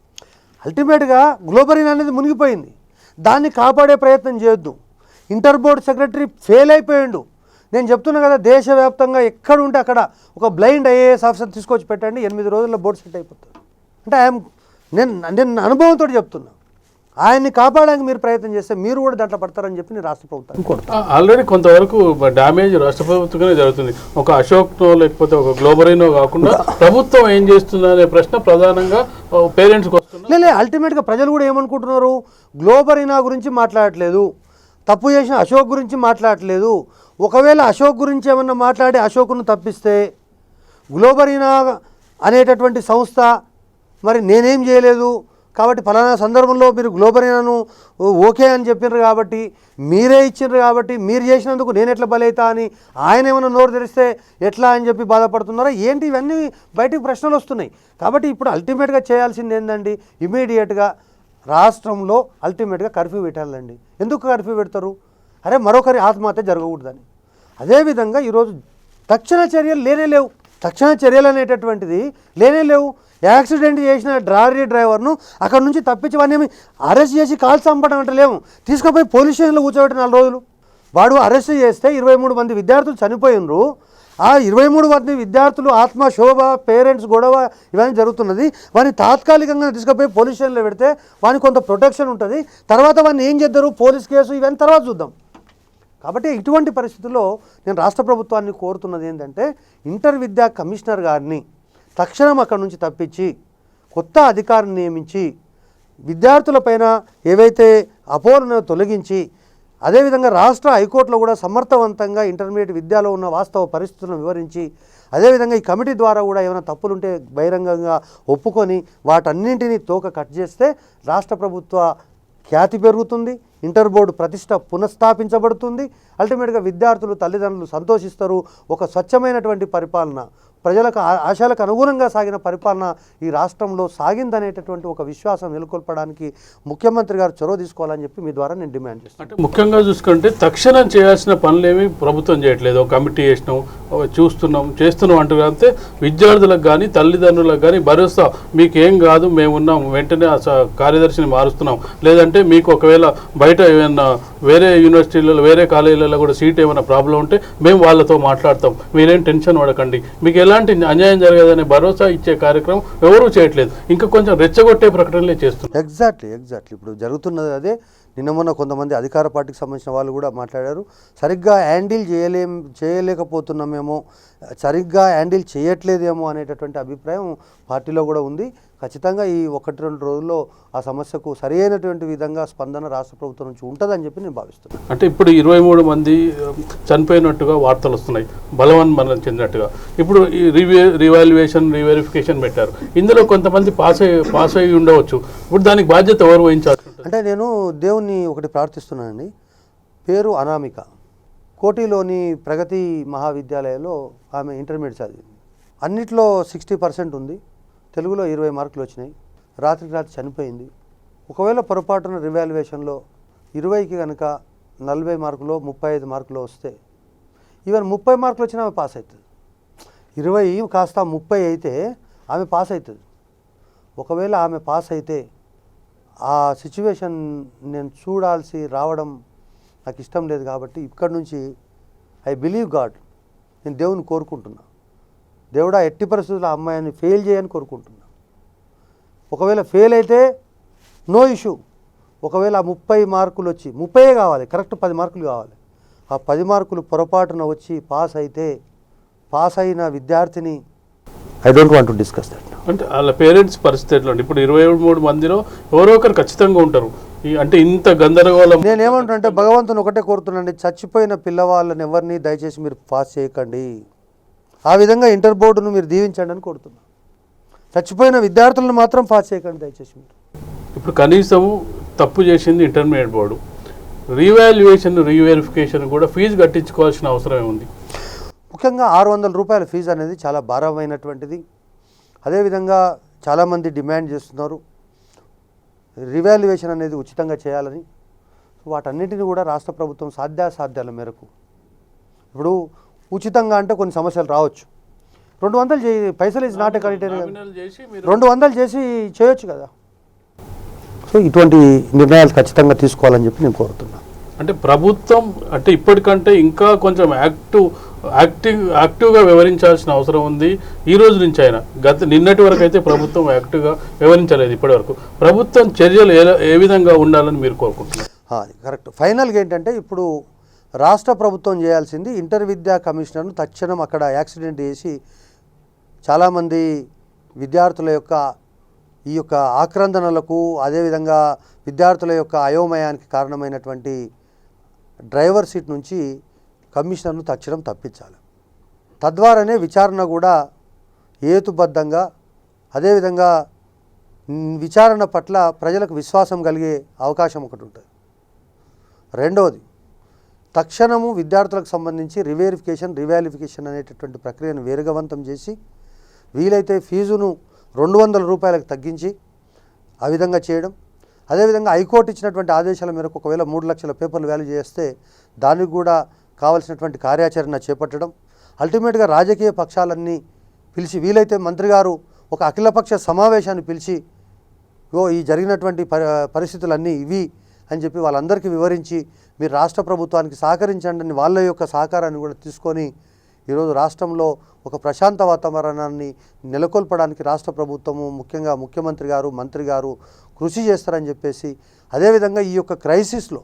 అల్టిమేట్గా గ్లోబరీన్ అనేది మునిగిపోయింది, దాన్ని కాపాడే ప్రయత్నం చేయొద్దు. ఇంటర్ బోర్డ్ సెక్రటరీ ఫెయిల్ అయిపోయిండు. నేను చెప్తున్నా కదా, దేశవ్యాప్తంగా ఎక్కడ ఉంటే అక్కడ ఒక బ్లైండ్ ఐఏఎస్ ఆఫీసర్ తీసుకొచ్చి పెట్టండి, 8 రోజుల్లో బోర్డు సెట్ అయిపోతుంది. అంటే నేను అనుభవంతో చెప్తున్నా, ఆయన్ని కాపాడడానికి మీరు ప్రయత్నం చేస్తే మీరు కూడా దాంట్లో పడతారని చెప్పి నేను రాష్ట్ర ప్రభుత్వాన్ని కోరుతాను. ఆల్రెడీ కొంతవరకు డ్యామేజ్ రాష్ట్ర ప్రభుత్వంగానే జరుగుతుంది. ఒక అశోక్నో లేకపోతే ఒక గ్లోబరీనో కాకుండా ప్రభుత్వం ఏం చేస్తుందా అనే ప్రశ్న ప్రధానంగా పేరెంట్స్కి వస్తుంది. లేదు, అల్టిమేట్గా ప్రజలు కూడా ఏమనుకుంటున్నారు, గ్లోబరీనా గురించి మాట్లాడట్లేదు, తప్పు చేసిన అశోక్ గురించి మాట్లాడట్లేదు. ఒకవేళ అశోక్ గురించి ఏమన్నా మాట్లాడి అశోక్ను తప్పిస్తే గ్లోబరీనా అనేటటువంటి సంస్థ మరి నేనేం చేయలేదు కాబట్టి ఫలానా సందర్భంలో మీరు గ్లోబరీనాను ఓకే అని చెప్పినారు కాబట్టి, మీరే ఇచ్చినారు కాబట్టి మీరు చేసినందుకు నేను ఎట్లా బలైతా అని ఆయన ఏమైనా నోరు తెరిస్తే ఎట్లా అని చెప్పి బాధపడుతున్నారా ఏంటి? ఇవన్నీ బయటికి ప్రశ్నలు వస్తున్నాయి. కాబట్టి ఇప్పుడు అల్టిమేట్గా చేయాల్సింది ఏంటండి, ఇమీడియట్గా రాష్ట్రంలో అల్టిమేట్గా కర్ఫ్యూ పెట్టాలండి. ఎందుకు కర్ఫ్యూ పెడతారు? అరే మరొకరి ఆత్మహత్య జరగకూడదని. అదేవిధంగా ఈరోజు తక్షణ చర్యలు లేవు, తక్షణ చర్యలు అనేటటువంటిది లేవు. యాక్సిడెంట్ చేసిన లారీ డ్రైవర్ను అక్కడ నుంచి తప్పించి వాడిని అరెస్ట్ చేసి కాల్ చంపడం అంటే లేవు, తీసుకుపోయి పోలీస్ స్టేషన్లో కూర్చోబెట్టి 4 రోజులు. వాడు అరెస్ట్ చేస్తే 23 మంది విద్యార్థులు చనిపోయినరు. ఆ 23 మంది విద్యార్థులు ఆత్మశోభ, పేరెంట్స్ గొడవ ఇవన్నీ జరుగుతున్నది. వాడిని తాత్కాలికంగా తీసుకుపోయి పోలీస్ స్టేషన్లో పెడితే వానికి కొంత ప్రొటెక్షన్ ఉంటుంది. తర్వాత వాడిని ఏం చేద్దరు, పోలీస్ కేసు ఇవన్నీ తర్వాత చూద్దాం. కాబట్టి ఇటువంటి పరిస్థితుల్లో నేను రాష్ట్ర ప్రభుత్వాన్ని కోరుతున్నది ఏంటంటే, ఇంటర్ విద్యా కమిషనర్ గారిని తక్షణం అక్కడి నుంచి తప్పించి కొత్త అధికారిని నియమించి విద్యార్థులపైన ఏవైతే అపోహలను తొలగించి, అదేవిధంగా రాష్ట్ర హైకోర్టులో కూడా సమర్థవంతంగా ఇంటర్మీడియట్ విద్యలో ఉన్న వాస్తవ పరిస్థితులను వివరించి, అదేవిధంగా ఈ కమిటీ ద్వారా కూడా ఏమైనా తప్పులుంటే బహిరంగంగా ఒప్పుకొని వాటన్నింటినీ తోక కట్ చేస్తే రాష్ట్ర ప్రభుత్వ ఖ్యాతి పెరుగుతుంది, ఇంటర్ బోర్డు ప్రతిష్ట పునఃస్థాపించబడుతుంది. అల్టిమేట్గా విద్యార్థులు, తల్లిదండ్రులు సంతోషిస్తారు. ఒక స్వచ్ఛమైనటువంటి పరిపాలన, ప్రజలకు ఆశలకు అనుగుణంగా సాగిన పరిపాలన ఈ రాష్ట్రంలో సాగిందనేటటువంటి ఒక విశ్వాసం నెలకొల్పడానికి ముఖ్యమంత్రి గారు చొరవ తీసుకోవాలని చెప్పి మీ ద్వారా నేను డిమాండ్ చేస్తాను. అంటే ముఖ్యంగా చూసుకుంటే తక్షణం చేయాల్సిన పనులేమి ప్రభుత్వం చేయట్లేదు. కమిటీ చేస్తున్నాం అంటారు. అంతే విద్యార్థులకు కానీ తల్లిదండ్రులకు కానీ భరోసా, మీకేం కాదు మేమున్నాం, వెంటనే కార్యదర్శిని మారుస్తున్నాం, లేదంటే మీకు ఒకవేళ బయట ఏమైనా వేరే యూనివర్సిటీలలో వేరే కాలేజీలలో కూడా సీట్ ఏమైనా ప్రాబ్లం ఉంటే మేము వాళ్ళతో మాట్లాడతాం, మీరేం టెన్షన్ పడకండి, మీకు ఎలాంటి అన్యాయం జరగదనే భరోసా ఇచ్చే కార్యక్రమం ఎవరూ చేయట్లేదు. ఇంకా కొంచెం రెచ్చగొట్టే ప్రకటనలే చేస్తున్నారు. ఎగ్జాక్ట్లీ ఇప్పుడు జరుగుతున్నది అదే. నిన్న మొన్న కొంతమంది అధికార పార్టీకి సంబంధించిన వాళ్ళు కూడా మాట్లాడారు, సరిగ్గా హ్యాండిల్ చేయలేకపోతున్నామేమో, సరిగ్గా హ్యాండిల్ చేయట్లేదేమో అనేటటువంటి అభిప్రాయం పార్టీలో కూడా ఉంది. ఖచ్చితంగా ఈ 1-2 రోజుల్లో ఆ సమస్యకు సరి అయినటువంటి విధంగా స్పందన రాష్ట్ర ప్రభుత్వం నుంచి ఉంటుందని చెప్పి నేను భావిస్తున్నాను. అంటే ఇప్పుడు 23 మంది చనిపోయినట్టుగా వార్తలు వస్తున్నాయి, బలవన్ మరణం చెందినట్టుగా. ఇప్పుడు ఈ రీవాల్యుయేషన్ పెట్టారు, ఇందులో కొంతమంది పాస్ అయ్యి ఉండవచ్చు. ఇప్పుడు దానికి బాధ్యత ఎవరు వహించాలి? ఉంటుంది? అంటే నేను దేవుణ్ణి ఒకటి ప్రార్థిస్తున్నానండి. పేరు అనామిక. కోటిలోని ప్రగతి మహావిద్యాలయంలో ఆమె ఇంటర్మీడియట్ చదివింది. అన్నిట్లో 60% ఉంది. తెలుగులో 20 మార్కులు వచ్చినాయి. రాత్రికి రాత్రి చనిపోయింది. ఒకవేళ పొరపాటున రివాల్యుయేషన్లో 20కి కనుక 40 మార్కులో 35 మార్కులో వస్తే ఈవెన్ 30 మార్కులు వచ్చినా ఆమె పాస్ అవుతుంది. 20 కాస్త 30 అయితే ఆమె పాస్ అవుతుంది. ఒకవేళ ఆమె పాస్ అయితే ఆ సిచ్యువేషన్ నేను చూడాల్సి రావడం నాకు ఇష్టం లేదు. కాబట్టి ఇక్కడ నుంచి ఐ బిలీవ్ గాడ్, నేను దేవుని కోరుకుంటున్నా. దేవుడా ఎట్టి పరిస్థితుల్లో ఆ అమ్మాయిని ఫెయిల్ చేయని కోరుకుంటున్నా. ఒకవేళ ఫెయిల్ అయితే నో ఇష్యూ. ఒకవేళ 30 మార్కులు వచ్చి 30 కావాలి, కరెక్ట్ 10 మార్కులు కావాలి. ఆ 10 మార్కులు పొరపాటున వచ్చి పాస్ అయితే పాస్ అయిన విద్యార్థిని I don't want to discuss that. అంటే వాళ్ళ పేరెంట్స్ పరిస్థితి ఎట్లా ఉంది? ఇప్పుడు 23 మందిలో ఎవరో ఒకరు ఖచ్చితంగా ఉంటారు. అంటే ఇంత గందరగోళం. నేనేమంటున్నా భగవంతుని ఒకటే కోరుతున్నాండి, చచ్చిపోయిన పిల్లవాళ్ళని ఎవరిని దయచేసి మీరు పాస్ చేయకండి. ఆ విధంగా ఇంటర్ బోర్డును మీరు దీవించండి అని కోరుతున్నా. చచ్చిపోయిన విద్యార్థులను మాత్రం పాస్ చేయకండి దయచేసి మీరు. ఇప్పుడు కనీసం తప్పు చేసింది ఇంటర్మీడియట్ బోర్డు, రీవాల్యుయేషన్ రీవెరిఫికేషన్ కూడా ఫీజు కట్టించుకోవాల్సిన అవసరమే ఉంది. ముఖ్యంగా 600 రూపాయల ఫీజు అనేది చాలా భారమైనటువంటిది. అదేవిధంగా చాలామంది డిమాండ్ చేస్తున్నారు రివాల్యుయేషన్ అనేది ఉచితంగా చేయాలని. వాటన్నిటిని కూడా రాష్ట్ర ప్రభుత్వం సాధ్యాసాధ్యాల మేరకు, ఇప్పుడు ఉచితంగా అంటే కొన్ని సమస్యలు రావచ్చు. 200 చేయి, పైసలు ఇస్ నాట్ ఎ క్రైటీరియా. 200 చేసి చేయొచ్చు కదా. సో ఇటువంటి నిర్ణయాలు ఖచ్చితంగా తీసుకోవాలని చెప్పి నేను కోరుతున్నాను. అంటే ప్రభుత్వం అంటే ఇప్పటికంటే ఇంకా కొంచెం యాక్టివ్గా వ్యవహరించాల్సిన అవసరం ఉంది. ఈ రోజు నుంచి అయినా నిన్నటి వరకు అయితే ప్రభుత్వం యాక్టివ్గా వ్యవహరించలేదు. ఇప్పటి వరకు ప్రభుత్వం చర్యలు ఏ విధంగా ఉండాలని మీరు కోరుకుంటున్నారు? కరెక్ట్. ఫైనల్గా ఏంటంటే ఇప్పుడు రాష్ట్ర ప్రభుత్వం చేయాల్సింది ఇంటర్ విద్యా కమిషనర్ను తక్షణం అక్కడ యాక్సిడెంట్ చేసి చాలామంది విద్యార్థుల యొక్క ఈ యొక్క ఆక్రందనలకు, అదేవిధంగా విద్యార్థుల యొక్క అయోమయానికి కారణమైనటువంటి డ్రైవర్ సీట్ నుంచి కమిషనర్ను తక్షణం తప్పించాలి. తద్వారానే విచారణ కూడా హేతుబద్ధంగా, అదేవిధంగా విచారణ పట్ల ప్రజలకు విశ్వాసం కలిగే అవకాశం ఒకటి ఉంటుంది. రెండవది, తక్షణము విద్యార్థులకు సంబంధించి రివాల్యుయేషన్ అనేటటువంటి ప్రక్రియను వేగవంతం చేసి వీలైతే ఫీజును 200 రూపాయలకు తగ్గించి ఆ విధంగా చేయడం. అదేవిధంగా హైకోర్టు ఇచ్చినటువంటి ఆదేశాల మేరకు ఒకవేళ 3 లక్షల పేపర్లు వాల్యూ చేస్తే దానికి కూడా కావాల్సినటువంటి కార్యాచరణ చేపట్టడం. అల్టిమేట్గా రాజకీయ పక్షాలన్నీ పిలిచి వీలైతే మంత్రి గారు ఒక అఖిలపక్ష సమావేశాన్ని పిలిచి ఈ జరిగినటువంటి పరిస్థితులన్నీ ఇవి అని చెప్పి వాళ్ళందరికీ వివరించి మీరు రాష్ట్ర ప్రభుత్వానికి సహకరించండి అని వాళ్ళ యొక్క సహకారాన్ని కూడా తీసుకొని ఈరోజు రాష్ట్రంలో ఒక ప్రశాంత వాతావరణాన్ని నెలకొల్పడానికి రాష్ట్ర ప్రభుత్వము, ముఖ్యంగా ముఖ్యమంత్రి గారు, మంత్రి గారు కృషి చేస్తారని చెప్పేసి, అదేవిధంగా ఈ యొక్క క్రైసిస్లో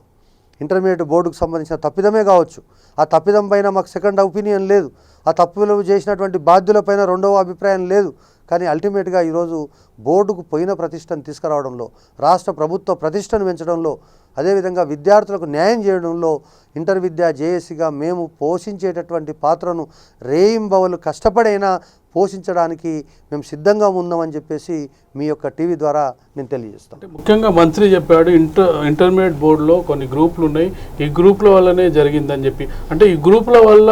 ఇంటర్మీడియట్ బోర్డుకు సంబంధించిన తప్పిదమే కావచ్చు, ఆ తప్పిదం పైన మాకు సెకండ్ ఒపీనియన్ లేదు, ఆ తప్పులు చేసినటువంటి బాధ్యులపైన రెండవ అభిప్రాయం లేదు. కానీ అల్టిమేట్గా ఈరోజు బోర్డుకు పోయిన ప్రతిష్టను తీసుకురావడంలో, రాష్ట్ర ప్రభుత్వ ప్రతిష్టను పెంచడంలో, అదేవిధంగా విద్యార్థులకు న్యాయం చేయడంలో ఇంటర్ విద్యా జేఏసీగా మేము పోషించేటటువంటి పాత్రను రేయింబవలు కష్టపడైనా పోషించడానికి మేము సిద్ధంగా ఉన్నామని చెప్పేసి మీ యొక్క టీవీ ద్వారా నేను తెలియజేస్తాను. ముఖ్యంగా మంత్రి చెప్పాడు ఇంటర్మీడియట్ బోర్డులో కొన్ని గ్రూపులు ఉన్నాయి, ఈ గ్రూపుల వల్లనే జరిగిందని చెప్పి. అంటే ఈ గ్రూపుల వల్ల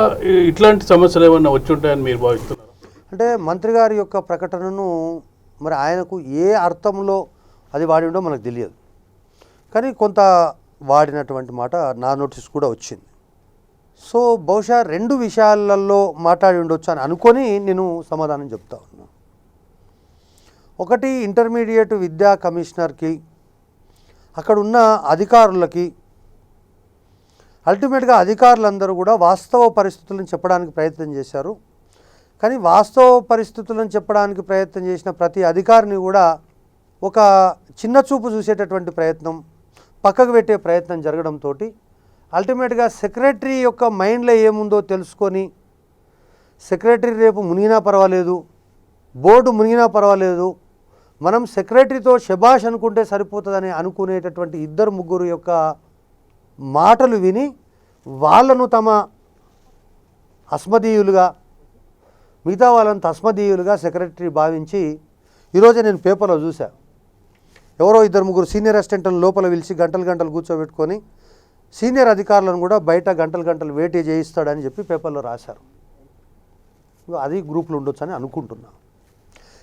ఇట్లాంటి సమస్యలు ఏమన్నా వచ్చి ఉంటాయని మీరు భావిస్తున్నారు? అంటే మంత్రి గారి యొక్క ప్రకటనను మరి ఆయనకు ఏ అర్థంలో అది వాడిండో మనకు తెలియదు. కానీ కొంత వాడినటువంటి మాట నా నోటీస్ కూడా వచ్చింది. సో బహుశా 2 విషయాలలో మాట్లాడి ఉండొచ్చు అని అనుకొని నేను సమాధానం చెప్తా ఉన్నాను. ఒకటి, ఇంటర్మీడియట్ విద్యా కమిషనర్కి, అక్కడ ఉన్న అధికారులకి, అల్టిమేట్గా అధికారులందరూ కూడా వాస్తవ పరిస్థితులను చెప్పడానికి ప్రయత్నం చేశారు. కానీ వాస్తవ పరిస్థితులను చెప్పడానికి ప్రయత్నం చేసిన ప్రతి అధికారిని కూడా ఒక చిన్న చూపు చూసేటటువంటి ప్రయత్నం, పక్కకు పెట్టే ప్రయత్నం జరగడంతో అల్టిమేట్గా సెక్రటరీ యొక్క మైండ్లో ఏముందో తెలుసుకొని, సెక్రటరీ రేపు మునిగినా పర్వాలేదు, బోర్డు మునిగినా పర్వాలేదు, మనం సెక్రటరీతో శబాష్ అనుకుంటే సరిపోతుందని అనుకునేటటువంటి 2-3 యొక్క మాటలు విని వాళ్ళను తమ అస్మదీయులుగా, మిగతా వాళ్ళని తస్మదీయులుగా సెక్రటరీ భావించి, ఈరోజే నేను పేపర్లో చూసా, ఎవరో ఇద్దరు ముగ్గురు సీనియర్ అసిస్టెంట్లను లోపల పిలిచి గంటలు గంటలు కూర్చోబెట్టుకొని సీనియర్ అధికారులను కూడా బయట గంటలు గంటలు వేటే చేయిస్తాడని చెప్పి పేపర్లో రాశారు. అది గ్రూపులు ఉండొచ్చు అని అనుకుంటున్నా.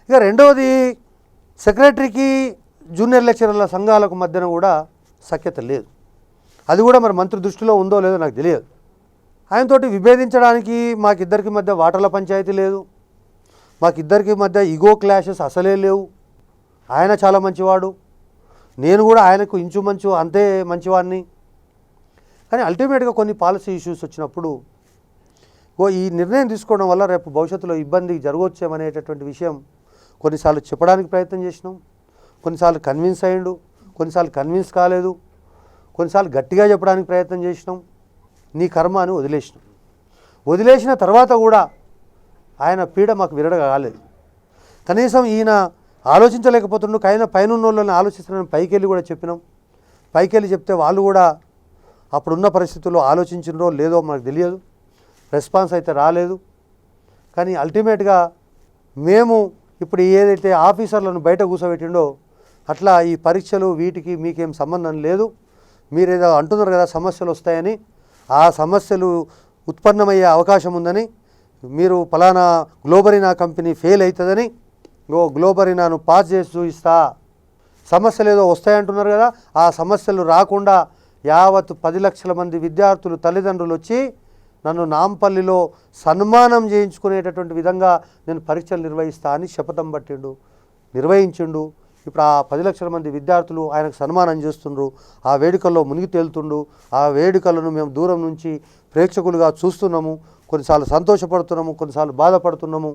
ఇక రెండవది, సెక్రటరీకి జూనియర్ లెక్చరర్ల సంఘాలకు మధ్యన కూడా సఖ్యత లేదు. అది కూడా మరి మంత్రి దృష్టిలో ఉందో లేదో నాకు తెలియదు. ఆయనతోటి విభేదించడానికి మాకిద్దరికి మధ్య వాటర్ల పంచాయతీ లేదు, మాకిద్దరికి మధ్య ఈగో క్లాషెస్ అసలే లేవు. ఆయన చాలా మంచివాడు, నేను కూడా ఆయనకు ఇంచుమంచు అంతే మంచివాడిని. కానీ అల్టిమేట్గా కొన్ని పాలసీ ఇష్యూస్ వచ్చినప్పుడు ఈ నిర్ణయం తీసుకోవడం వల్ల రేపు భవిష్యత్తులో ఇబ్బంది జరగవచ్చేమనేటటువంటి విషయం కొన్నిసార్లు చెప్పడానికి ప్రయత్నం చేసినాం, కొన్నిసార్లు కన్విన్స్ అయ్యిండు, కొన్నిసార్లు కన్విన్స్ కాలేదు, కొన్నిసార్లు గట్టిగా చెప్పడానికి ప్రయత్నం చేసినాం. నీ కర్మ అని వదిలేసినాం. వదిలేసిన తర్వాత కూడా ఆయన పీడ మాకు విరడ కాలేదు. కనీసం ఈయన ఆలోచించలేకపోతుండు, పైన ఉన్న వాళ్ళని ఆలోచిస్తున్నాను పైకి వెళ్ళి కూడా చెప్పినాం. పైకి వెళ్ళి చెప్తే వాళ్ళు కూడా అప్పుడున్న పరిస్థితుల్లో ఆలోచించినరో లేదో మనకు తెలియదు, రెస్పాన్స్ అయితే రాలేదు. కానీ అల్టిమేట్గా మేము ఇప్పుడు ఏదైతే ఆఫీసర్లను బయట కూర్చోబెట్టిండో అట్లా ఈ పరీక్షలు వీటికి మీకేం సంబంధం లేదు, మీరేదో అంటున్నారు కదా సమస్యలు వస్తాయని, ఆ సమస్యలు ఉత్పన్నమయ్యే అవకాశం ఉందని, మీరు ఫలానా గ్లోబరీనా కంపెనీ ఫెయిల్ అవుతుందని గ్లోబరీనాను పాస్ చేసి చూపిస్తా, సమస్యలు ఏదో వస్తాయంటున్నారు కదా, ఆ సమస్యలు రాకుండా యావత్ 10 లక్షల మంది విద్యార్థులు తల్లిదండ్రులు వచ్చి నన్ను నాంపల్లిలో సన్మానం చేయించుకునేటటువంటి విధంగా నేను పరీక్షలు నిర్వహిస్తా అని శపథం పట్టిండు, నిర్వహించిండు. ఇప్పుడు ఆ 10 లక్షల మంది విద్యార్థులు ఆయనకు సన్మానం చేస్తుండ్రు, ఆ వేడుకల్లో మునిగి తేలుతుండు. ఆ వేడుకలను మేము దూరం నుంచి ప్రేక్షకులుగా చూస్తున్నాము, కొన్నిసార్లు సంతోషపడుతున్నాము, కొన్నిసార్లు బాధపడుతున్నాము.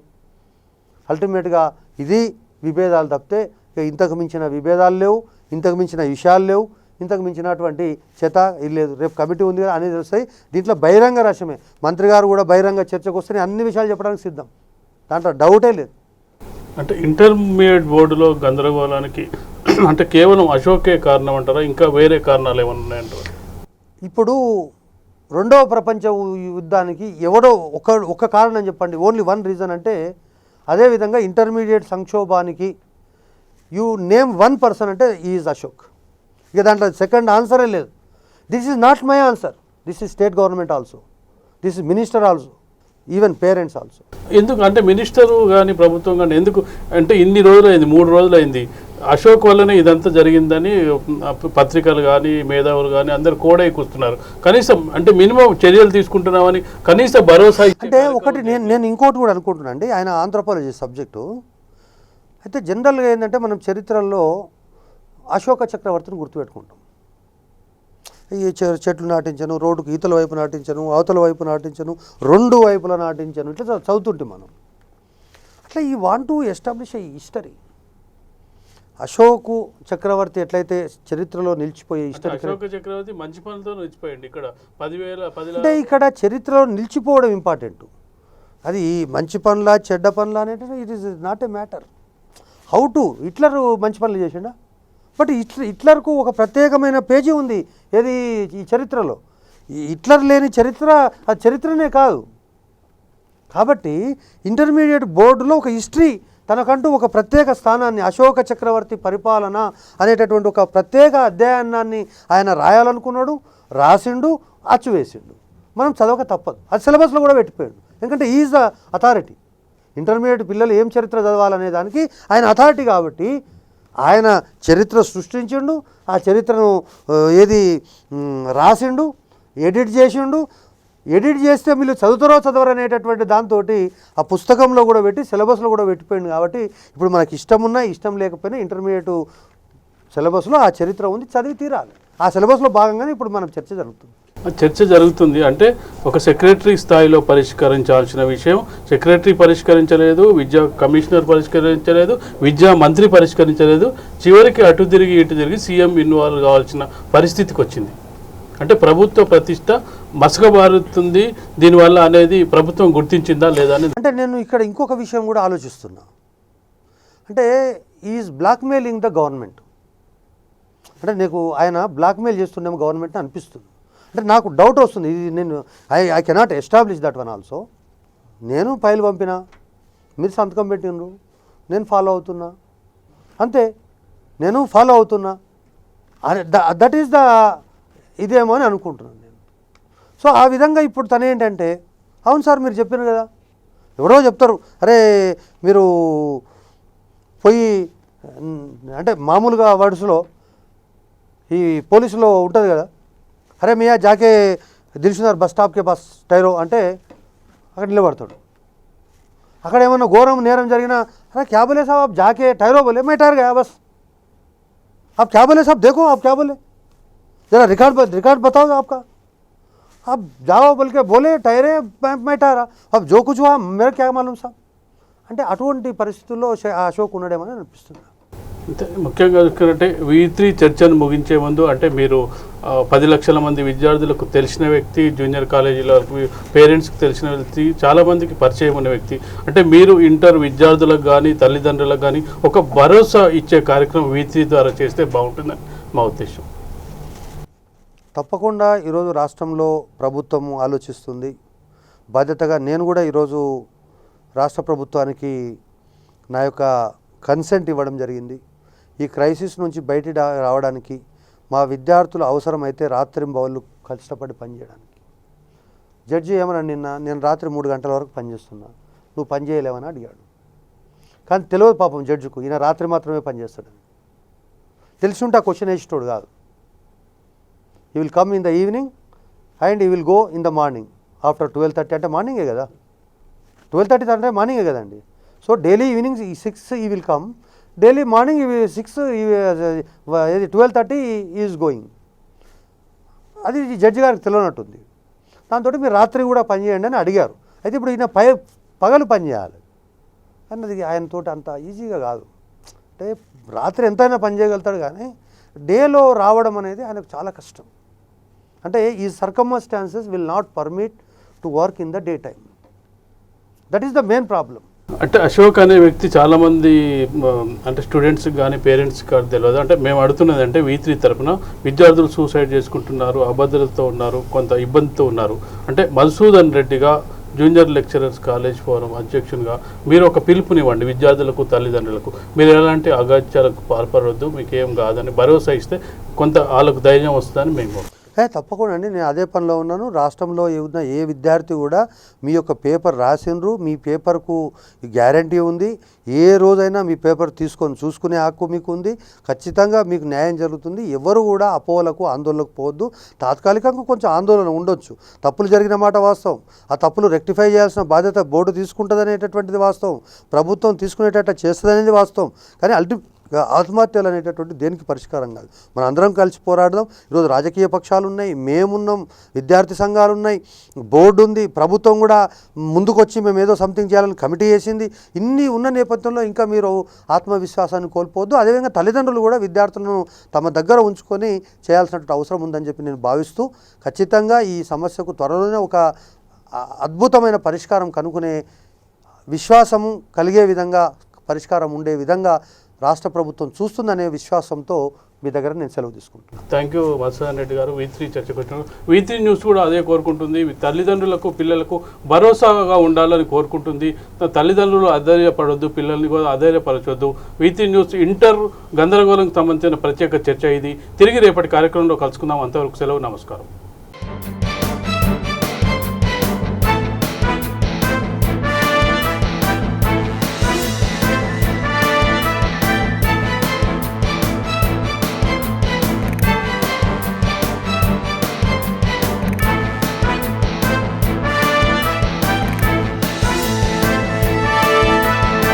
అల్టిమేట్గా ఇది విభేదాలు తప్పితే ఇంతకు మించిన విభేదాలు లేవు, ఇంతకు మించిన విషయాలు లేవు, ఇంతకు మించినటువంటి చేత లేదు. రేపు కమిటీ ఉంది కదా అనేది వస్తాయి. దీంట్లో బహిరంగ రహస్యమే, మంత్రి గారు కూడా బహిరంగ చర్చకు వస్తే అన్ని విషయాలు చెప్పడానికి సిద్ధం, దాంట్లో డౌటే లేదు. అంటే ఇంటర్మీడియట్ బోర్డులో గందరగోళానికి అంటే కేవలం అశోకే కారణం అంటారా, ఇంకా వేరే కారణాలు ఏమైనా ఉన్నాయంటారా? ఇప్పుడు రెండవ ప్రపంచ యుద్ధానికి ఎవడో ఒక కారణం చెప్పండి, ఓన్లీ వన్ రీజన్ అంటే, అదేవిధంగా ఇంటర్మీడియట్ సంక్షోభానికి యూ నేమ్ వన్ పర్సన్ అంటే ఈజ్ అశోక్. ఇక దాంట్లో సెకండ్ ఆన్సరే లేదు. This is not my answer, this is state government also, this is minister also, even parents also. ఎందుకు అంటే మినిస్టరు కానీ ప్రభుత్వం కానీ ఎందుకు అంటే ఇన్ని రోజులు అయింది, 3 రోజులు అయింది, అశోక్ వల్లనే ఇదంతా జరిగిందని పత్రికలు కానీ మేధావులు కానీ అందరు కోడై కూస్తున్నారు. కనీసం అంటే మినిమం చర్యలు తీసుకుంటున్నామని కనీసం భరోసా అంటే ఒకటి నేను ఇంకోటి కూడా అనుకుంటున్నాను అండి, ఆయన ఆంథ్రోపాలజీ సబ్జెక్టు అయితే జనరల్గా ఏంటంటే మనం చరిత్రలో అశోక చక్రవర్తిని గుర్తుపెట్టుకుంటాం. ఈ చెట్లు నాటించను, రోడ్డుకు ఈతల వైపు నాటించను, అవతల వైపు నాటించను, 2 వైపులా నాటించను, ఇట్లా చదువుతుంటే మనం అట్లా we want to establish a history. Ashoka చక్రవర్తి ఎట్లయితే చరిత్రలో నిలిచిపోయే హిస్టరీ, అశోక చక్రవర్తి మంచి పనులతో నిలిచిపోయింది. ఇక్కడ 10,000 అంటే ఇక్కడ చరిత్రలో నిలిచిపోవడం ఇంపార్టెంట్. అది మంచి పనులా చెడ్డ పనులా అనేది it is not a matter. How to Hitler మంచి పనులు చేసిండా, బట్ హిట్లర్కు ఒక ప్రత్యేకమైన పేజీ ఉంది ఏది ఈ చరిత్రలో. ఈ హిట్లర్ లేని చరిత్ర అది చరిత్రనే కాదు. కాబట్టి ఇంటర్మీడియట్ బోర్డులో ఒక హిస్టరీ తనకంటూ ఒక ప్రత్యేక స్థానాన్ని, అశోక చక్రవర్తి పరిపాలన అనేటటువంటి ఒక ప్రత్యేక అధ్యయనాన్ని ఆయన రాయాలనుకున్నాడు, రాసిండు, అచ్చువేసిండు. మనం చదవక తప్పదు, అది సిలబస్లో కూడా పెట్టిపోయాడు. ఎందుకంటే ఈజ్ ద అథారిటీ. ఇంటర్మీడియట్ పిల్లలు ఏం చరిత్ర చదవాలనే దానికి ఆయన అథారిటీ కాబట్టి ఆయన చరిత్ర సృష్టించిండు, ఆ చరిత్రను ఏది రాసిండు, ఎడిట్ చేసిండు. ఎడిట్ చేస్తే మీరు చదువుతారో చదవరు అనేటటువంటి దాంతో ఆ పుస్తకంలో కూడా పెట్టి సిలబస్లో కూడా పెట్టిపోయింది. కాబట్టి ఇప్పుడు మనకి ఇష్టం ఉన్నా ఇష్టం లేకపోయినా ఇంటర్మీడియట్ సిలబస్లో ఆ చరిత్ర ఉంది, చదివి తీరాలి. ఆ సిలబస్లో భాగంగానే ఇప్పుడు మనం చర్చ జరుగుతుంది. అంటే ఒక సెక్రటరీ స్థాయిలో పరిష్కరించాల్సిన విషయం సెక్రటరీ పరిష్కరించలేదు, విద్యా కమిషనర్ పరిష్కరించలేదు, విద్యా మంత్రి పరిష్కరించలేదు, చివరికి అటు తిరిగి ఇటు తిరిగి సీఎం ఇన్వాల్వ్ కావాల్సిన పరిస్థితికి వచ్చింది. అంటే ప్రభుత్వ ప్రతిష్ట మసకబారుతుంది దీనివల్ల అనేది ప్రభుత్వం గుర్తించిందా లేదా అనేది. అంటే నేను ఇక్కడ ఇంకొక విషయం కూడా ఆలోచిస్తున్నా. అంటే ఈజ్ బ్లాక్మెయిలింగ్ ద గవర్నమెంట్. అంటే నీకు ఆయన బ్లాక్మెయిల్ చేస్తున్నామో గవర్నమెంట్ అనిపిస్తుంది. అంటే నాకు డౌట్ వస్తుంది, ఇది నేను I cannot establish that one also. నేను ఫైల్ పంపినా, మీరు సంతకం పెట్టినరు, నేను ఫాలో అవుతున్నా, అంతే. నేను ఫాలో అవుతున్నా దట్ ఈస్ ద ఇదేమో అని అనుకుంటున్నాను నేను. సో ఆ విధంగా ఇప్పుడు తను ఏంటంటే, అవును సార్ మీరు చెప్పారు కదా, ఎవరో చెప్తారు, అరే మీరు పోయి అంటే మామూలుగా వర్డ్స్లో ఈ పోలీసులో ఉంటుంది కదా, అరే మియా జాకే దిల్సుఖ్నగర్ బస్ స్టాప్కే బస్ టైరో అంటే అక్కడ నిలబడతాడు. అక్కడ ఏమన్నా ఘోరం నేరం జరిగినా, अरे क्या बोले साहब आप जाके ठहरो, बोले मैं ठहर गया बस, आप क्या बोले साहब देखो आप क्या बोले, जरा रिकॉर्ड बताओ आपका, आप जाओ बोल के बोले ठहरे मैं ठहरा, अब जो कुछ हुआ मेरा क्या मालूम साहब అంటే అటువంటి పరిస్థితుల్లో అశోక్ ఉండడేమని అనిపిస్తుంది. అంటే ముఖ్యంగా చూసుకుంటే V3 చర్చను ముగించే ముందు అంటే మీరు 10 లక్షల మంది విద్యార్థులకు తెలిసిన వ్యక్తి, జూనియర్ కాలేజీలో పేరెంట్స్కి తెలిసిన వ్యక్తి, చాలామందికి పరిచయం ఉన్న వ్యక్తి, అంటే మీరు ఇంటర్ విద్యార్థులకు కానీ తల్లిదండ్రులకు కానీ ఒక భరోసా ఇచ్చే కార్యక్రమం V3 ద్వారా చేస్తే బాగుంటుందని మా ఉద్దేశం. తప్పకుండా ఈరోజు రాష్ట్రంలో ప్రభుత్వము ఆలోచిస్తుంది. బాధ్యతగా నేను కూడా ఈరోజు రాష్ట్ర ప్రభుత్వానికి నా యొక్క కన్సెంట్ ఇవ్వడం జరిగింది. ఈ క్రైసిస్ నుంచి బయట రావడానికి మా విద్యార్థులు అవసరమైతే రాత్రింబవళ్ళు కష్టపడి పనిచేయడానికి. జడ్జి ఏమన్నా నేను రాత్రి 3 గంటల వరకు పనిచేస్తున్నా, నువ్వు పని చేయలేవని అడిగాడు. కానీ తెలియదు పాపం జడ్జికు, ఈయన రాత్రి మాత్రమే పనిచేస్తాడని. తెలిసి ఉంటే ఆ క్వశ్చన్ వేసేటోడు కాదు. He will come in the evening and he will go in the morning after 12:30 అంటే మార్నింగే కదా, 12:30 అంటే మార్నింగే కదండి. సో డైలీ ఈవినింగ్ 6 ఈ will come, daily morning 6 12:30 is going. అది జడ్జి గారికి తెలియనట్టుంది. దాంతో మీరు రాత్రి కూడా పని చేయండి అని అడిగారు. అయితే ఇప్పుడు ఈయన పగలు పని చేయాలి అన్నది ఆయనతో అంత ఈజీగా కాదు. అంటే రాత్రి ఎంతైనా పని చేయగలుగుతాడు, కానీ డేలో రావడం అనేది ఆయనకు చాలా కష్టం. అంటే ఈ circumstances will not permit to work in the day time. That is the main problem. అంటే అశోక్ అనే వ్యక్తి చాలామంది అంటే స్టూడెంట్స్కి కానీ పేరెంట్స్కి కానీ తెలియదు. అంటే మేము అడుగుతున్నది అంటే V3 తరఫున విద్యార్థులు సూసైడ్ చేసుకుంటున్నారు, అభద్రతతో ఉన్నారు, కొంత ఇబ్బందితో ఉన్నారు. అంటే మధుసూదన్ రెడ్డిగా జూనియర్ లెక్చరర్స్ కాలేజ్ ఫోరం అధ్యక్షునిగా మీరు ఒక పిలుపునివ్వండి విద్యార్థులకు, తల్లిదండ్రులకు. మీరు ఎలాంటి అగాత్యాలకు పాల్పడవద్దు, మీకు ఏం కాదని భరోసా ఇస్తే కొంత వాళ్ళకు ధైర్యం వస్తుందని మేము. తప్పకుండా అండి, నేను అదే పనిలో ఉన్నాను. రాష్ట్రంలో ఉన్న ఏ విద్యార్థి కూడా మీ యొక్క పేపర్ రాసిండ్రు, మీ పేపర్కు గ్యారంటీ ఉంది. ఏ రోజైనా మీ పేపర్ తీసుకొని చూసుకునే హక్కు మీకు ఉంది. ఖచ్చితంగా మీకు న్యాయం జరుగుతుంది. ఎవరు కూడా అపోహలకు ఆందోళనకు పోవద్దు. తాత్కాలికంగా కొంచెం ఆందోళన ఉండొచ్చు, తప్పులు జరిగిన మాట వాస్తవం. ఆ తప్పులు రెక్టిఫై చేయాల్సిన బాధ్యత బోర్డు తీసుకుంటుంది అనేటటువంటిది వాస్తవం, ప్రభుత్వం తీసుకునేటట్టు చేస్తుంది అనేది వాస్తవం. కానీ ఆత్మహత్యలు అనేటటువంటి దేనికి పరిష్కారం కాదు. మన అందరం కలిసి పోరాడదాం. ఈరోజు రాజకీయ పక్షాలు ఉన్నాయి, మేమున్నాం, విద్యార్థి సంఘాలు ఉన్నాయి, బోర్డు ఉంది, ప్రభుత్వం కూడా ముందుకొచ్చి మేము ఏదో సంథింగ్ చేయాలని కమిటీ చేసింది. ఇన్ని ఉన్న నేపథ్యంలో ఇంకా మీరు ఆత్మవిశ్వాసాన్ని కోల్పోవద్దు. అదేవిధంగా తల్లిదండ్రులు కూడా విద్యార్థులను తమ దగ్గర ఉంచుకొని చేయాల్సినటువంటి అవసరం ఉందని చెప్పి నేను భావిస్తూ, ఖచ్చితంగా ఈ సమస్యకు త్వరలోనే ఒక అద్భుతమైన పరిష్కారం కనుక్కునే విశ్వాసము కలిగే విధంగా, పరిష్కారం ఉండే విధంగా రాష్ట్ర ప్రభుత్వం చూస్తుందనే విశ్వాసంతో మీ దగ్గర నేను సెలవు తీసుకుంటున్నాను. థ్యాంక్ యూ మధుసూదన్ రెడ్డి గారు. V3 చర్చకు వచ్చినారు. V3 న్యూస్ కూడా అదే కోరుకుంటుంది, తల్లిదండ్రులకు పిల్లలకు భరోసాగా ఉండాలని కోరుకుంటుంది. తల్లిదండ్రులు అధైర్యపడొద్దు, పిల్లల్ని కూడా అధైర్యపరచొద్దు. V3 న్యూస్ ఇంటర్ గందరగోళంకి సంబంధించిన ప్రత్యేక చర్చ ఇది. తిరిగి రేపటి కార్యక్రమంలో కలుసుకుందాం. అంతవరకు సెలవు, నమస్కారం.